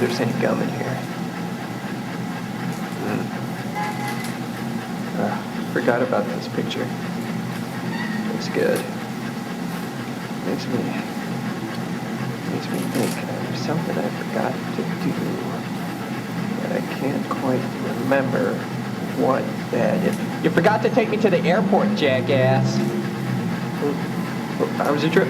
if there's any gum in here. Forgot about this picture. Looks good. Makes me think there's something I forgot to do, but I can't quite remember what that is. You forgot to take me to the airport, jackass. How was your trip?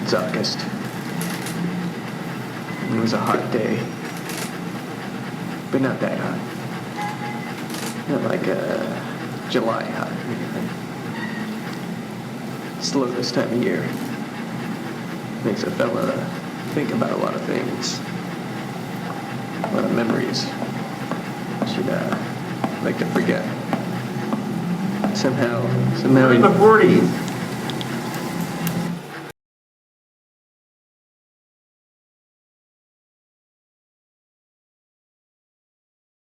It's August. It was a hot day, but not that hot. Not like a July hot or anything. Slow this time of year. Makes a fella think about a lot of things. A lot of memories. Should like to forget. Somehow In the he... 40s.